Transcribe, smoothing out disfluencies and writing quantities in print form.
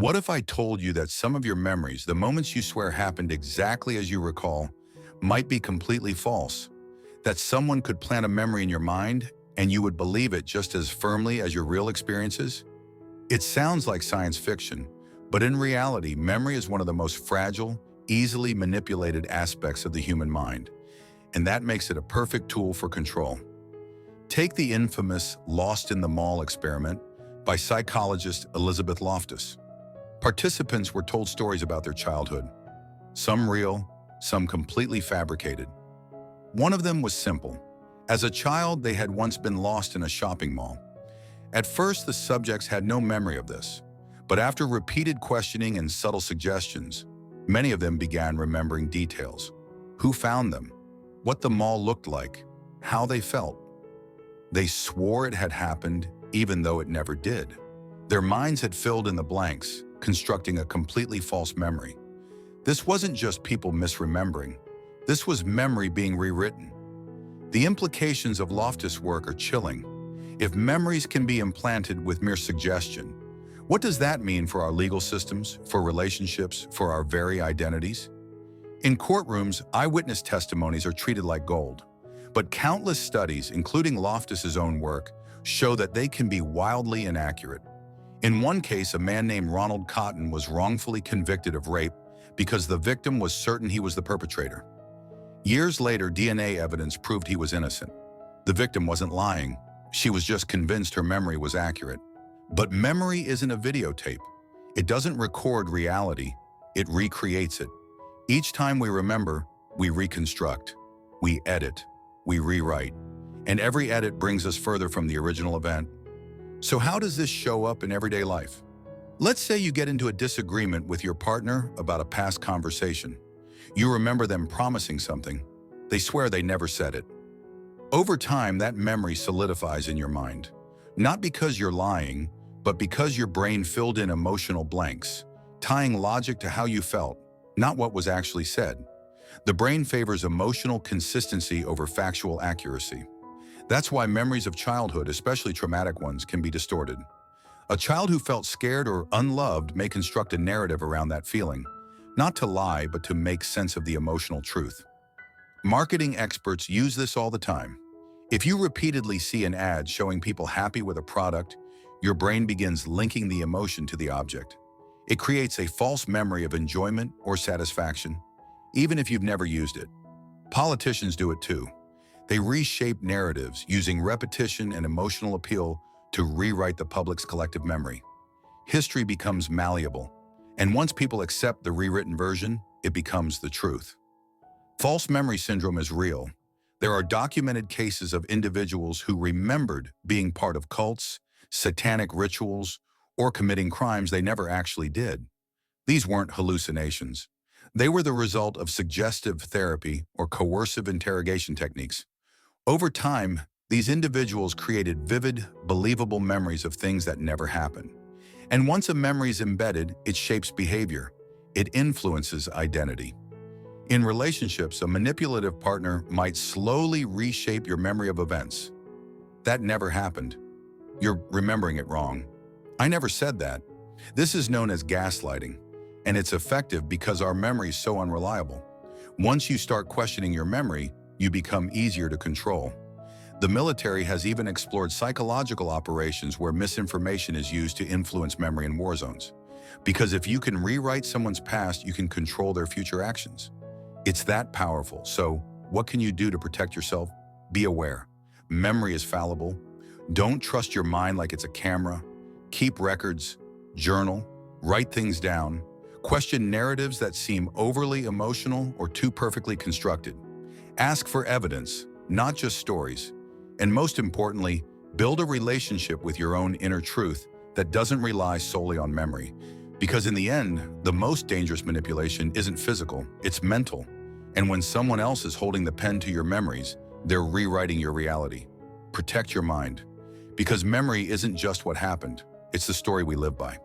What if I told you that some of your memories, the moments you swear happened exactly as you recall, might be completely false? That someone could plant a memory in your mind and you would believe it just as firmly as your real experiences? It sounds like science fiction, but in reality, memory is one of the most fragile, easily manipulated aspects of the human mind, and that makes it a perfect tool for control. Take the infamous Lost in the Mall experiment by psychologist Elizabeth Loftus. Participants were told stories about their childhood, some real, some completely fabricated. One of them was simple. As a child, they had once been lost in a shopping mall. At first, the subjects had no memory of this, but after repeated questioning and subtle suggestions, many of them began remembering details. Who found them? What the mall looked like? How they felt? They swore it had happened, even though it never did. Their minds had filled in the blanks, constructing a completely false memory. This wasn't just people misremembering. This was memory being rewritten. The implications of Loftus' work are chilling. If memories can be implanted with mere suggestion, what does that mean for our legal systems, for relationships, for our very identities? In courtrooms, eyewitness testimonies are treated like gold. But countless studies, including Loftus's own work, show that they can be wildly inaccurate. In one case, a man named Ronald Cotton was wrongfully convicted of rape because the victim was certain he was the perpetrator. Years later, DNA evidence proved he was innocent. The victim wasn't lying. She was just convinced her memory was accurate. But memory isn't a videotape. It doesn't record reality. It recreates it. Each time we remember, we reconstruct. We edit. We rewrite. And every edit brings us further from the original event. So how does this show up in everyday life? Let's say you get into a disagreement with your partner about a past conversation. You remember them promising something. They swear they never said it. Over time, that memory solidifies in your mind. Not because you're lying, but because your brain filled in emotional blanks, tying logic to how you felt, not what was actually said. The brain favors emotional consistency over factual accuracy. That's why memories of childhood, especially traumatic ones, can be distorted. A child who felt scared or unloved may construct a narrative around that feeling, not to lie, but to make sense of the emotional truth. Marketing experts use this all the time. If you repeatedly see an ad showing people happy with a product, your brain begins linking the emotion to the object. It creates a false memory of enjoyment or satisfaction, even if you've never used it. Politicians do it too. They reshape narratives using repetition and emotional appeal to rewrite the public's collective memory. History becomes malleable, and once people accept the rewritten version, it becomes the truth. False memory syndrome is real. There are documented cases of individuals who remembered being part of cults, satanic rituals, or committing crimes they never actually did. These weren't hallucinations. They were the result of suggestive therapy or coercive interrogation techniques. Over time, these individuals created vivid, believable memories of things that never happened. And once a memory is embedded, it shapes behavior. It influences identity. In relationships, a manipulative partner might slowly reshape your memory of events. That never happened. You're remembering it wrong. I never said that. This is known as gaslighting, and it's effective because our memory is so unreliable. Once you start questioning your memory, you become easier to control. The military has even explored psychological operations where misinformation is used to influence memory in war zones. Because if you can rewrite someone's past, you can control their future actions. It's that powerful. So, what can you do to protect yourself? Be aware. Memory is fallible. Don't trust your mind like it's a camera. Keep records, journal, write things down. Question narratives that seem overly emotional or too perfectly constructed. Ask for evidence, not just stories. And most importantly, build a relationship with your own inner truth that doesn't rely solely on memory. Because in the end, the most dangerous manipulation isn't physical, it's mental. And when someone else is holding the pen to your memories, they're rewriting your reality. Protect your mind. Because memory isn't just what happened, it's the story we live by.